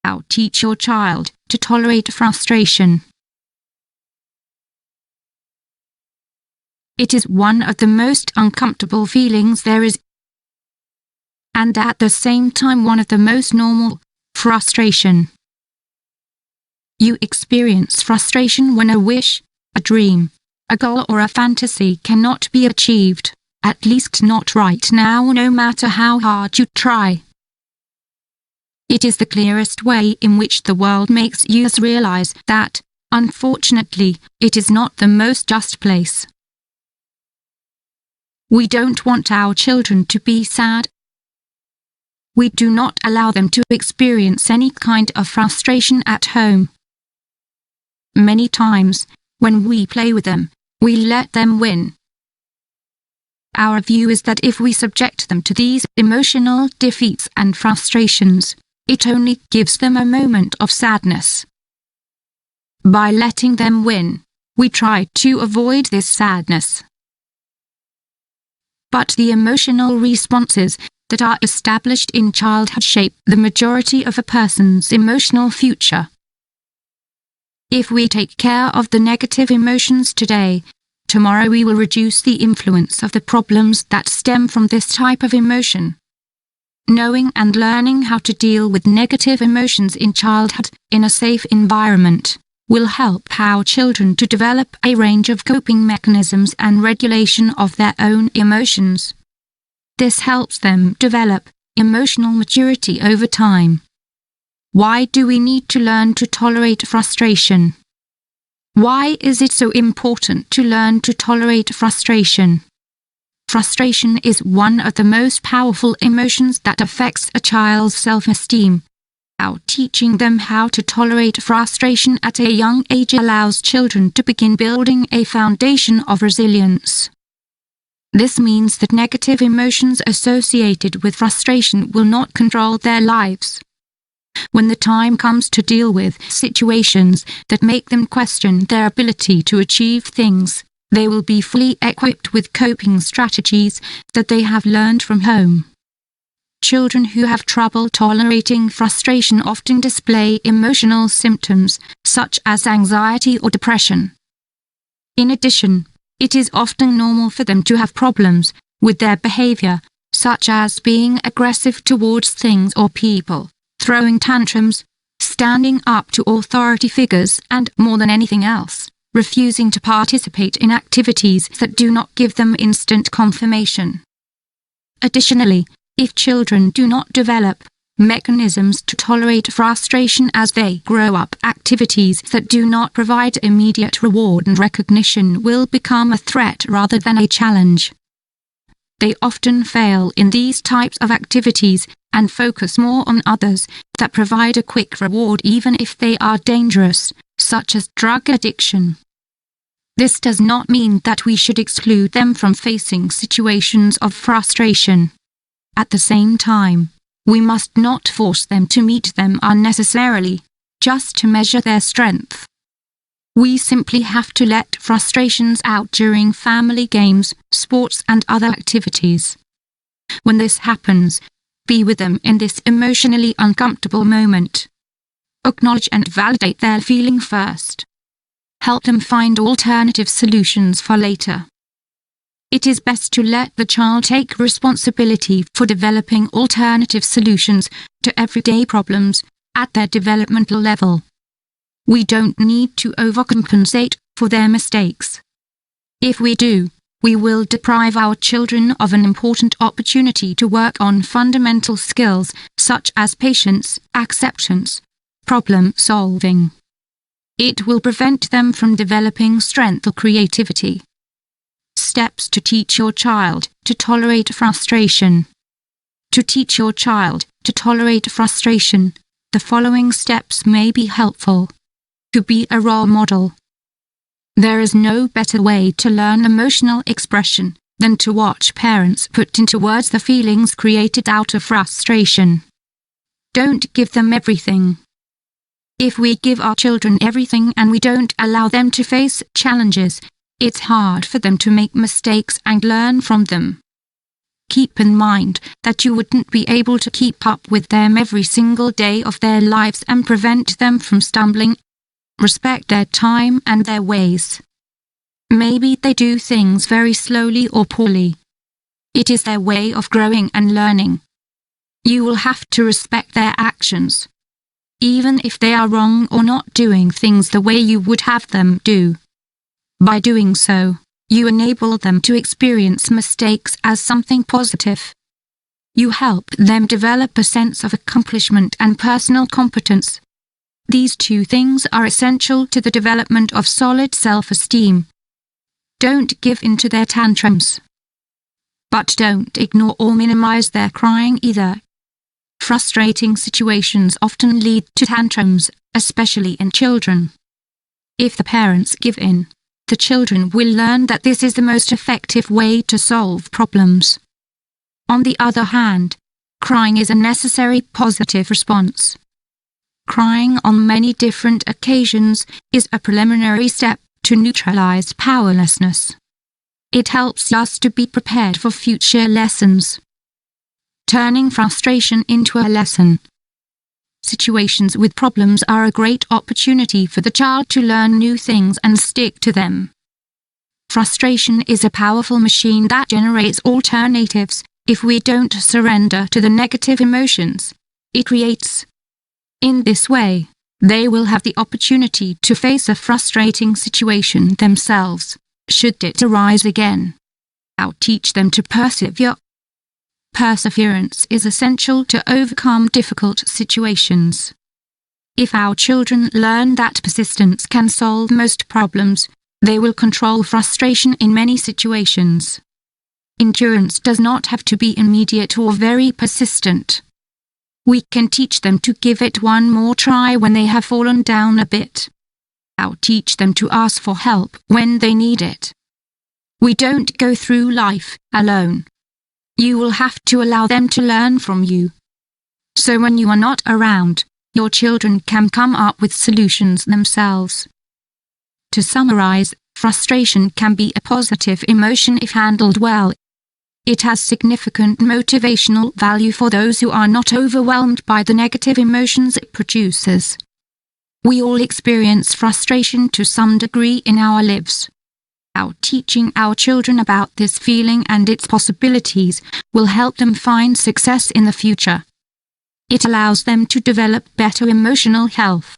How to teach your child to tolerate frustration. It is one of the most uncomfortable feelings there is, and at the same time one of the most normal. Frustration. You experience frustration when a wish, a dream, a goal or a fantasy cannot be achieved, at least not right now, no matter how hard you try. It is the clearest way in which the world makes you realize that, unfortunately, it is not the most just place. We don't want our children to be sad. We do not allow them to experience any kind of frustration at home. Many times, when we play with them, we let them win. Our view is that if we subject them to these emotional defeats and frustrations, it only gives them a moment of sadness. By letting them win, we try to avoid this sadness. But the emotional responses that are established in childhood shape the majority of a person's emotional future. If we take care of the negative emotions today, tomorrow we will reduce the influence of the problems that stem from this type of emotion. Knowing and learning how to deal with negative emotions in childhood, in a safe environment, will help our children to develop a range of coping mechanisms and regulation of their own emotions. This helps them develop emotional maturity over time. Why do we need to learn to tolerate frustration? Why is it so important to learn to tolerate frustration? Frustration is one of the most powerful emotions that affects a child's self-esteem. How teaching them how to tolerate frustration at a young age allows children to begin building a foundation of resilience. This means that negative emotions associated with frustration will not control their lives. When the time comes to deal with situations that make them question their ability to achieve things, they will be fully equipped with coping strategies that they have learned from home. Children who have trouble tolerating frustration often display emotional symptoms, such as anxiety or depression. In addition, it is often normal for them to have problems with their behavior, such as being aggressive towards things or people, throwing tantrums, standing up to authority figures, and, more than anything else, refusing to participate in activities that do not give them instant confirmation. Additionally, if children do not develop mechanisms to tolerate frustration as they grow up, activities that do not provide immediate reward and recognition will become a threat rather than a challenge. They often fail in these types of activities and focus more on others that provide a quick reward even if they are dangerous, such as drug addiction. This does not mean that we should exclude them from facing situations of frustration. At the same time, we must not force them to meet them unnecessarily, just to measure their strength. We simply have to let frustrations out during family games, sports, and other activities. When this happens, be with them in this emotionally uncomfortable moment. Acknowledge and validate their feeling first. Help them find alternative solutions for later. It is best to let the child take responsibility for developing alternative solutions to everyday problems at their developmental level. We don't need to overcompensate for their mistakes. If we do, we will deprive our children of an important opportunity to work on fundamental skills such as patience, acceptance, problem solving. It will prevent them from developing strength or creativity. Steps to teach your child to tolerate frustration. To teach your child to tolerate frustration, the following steps may be helpful. To be a role model. There is no better way to learn emotional expression than to watch parents put into words the feelings created out of frustration. Don't give them everything. If we give our children everything and we don't allow them to face challenges, it's hard for them to make mistakes and learn from them. keep in mind that you wouldn't be able to keep up with them every single day of their lives and prevent them from stumbling. Respect their time and their ways. Maybe they do things very slowly or poorly. It is their way of growing and learning. You will have to respect their actions, even if they are wrong or not doing things the way you would have them do. By doing so, you enable them to experience mistakes as something positive. You help them develop a sense of accomplishment and personal competence. These two things are essential to the development of solid self-esteem. Don't give in to their tantrums. But don't ignore or minimize their crying either. Frustrating situations often lead to tantrums, especially in children. If the parents give in, the children will learn that this is the most effective way to solve problems. On the other hand, crying is a necessary positive response. Crying on many different occasions is a preliminary step to neutralize powerlessness. It helps us to be prepared for future lessons. Turning frustration into a lesson. Situations with problems are a great opportunity for the child to learn new things and stick to them. Frustration is a powerful machine that generates alternatives. If we don't surrender to the negative emotions it creates. In this way, they will have the opportunity to face a frustrating situation themselves, should it arise again. I'll teach them to persevere. Perseverance is essential to overcome difficult situations. If our children learn that persistence can solve most problems, they will control frustration in many situations. Endurance does not have to be immediate or very persistent. We can teach them to give it one more try when they have fallen down a bit. I'll teach them to ask for help when they need it. We don't go through life alone. You will have to allow them to learn from you. So when you are not around, your children can come up with solutions themselves. To summarize, frustration can be a positive emotion if handled well. It has significant motivational value for those who are not overwhelmed by the negative emotions it produces. We all experience frustration to some degree in our lives. Our teaching our children about this feeling and its possibilities will help them find success in the future. It allows them to develop better emotional health.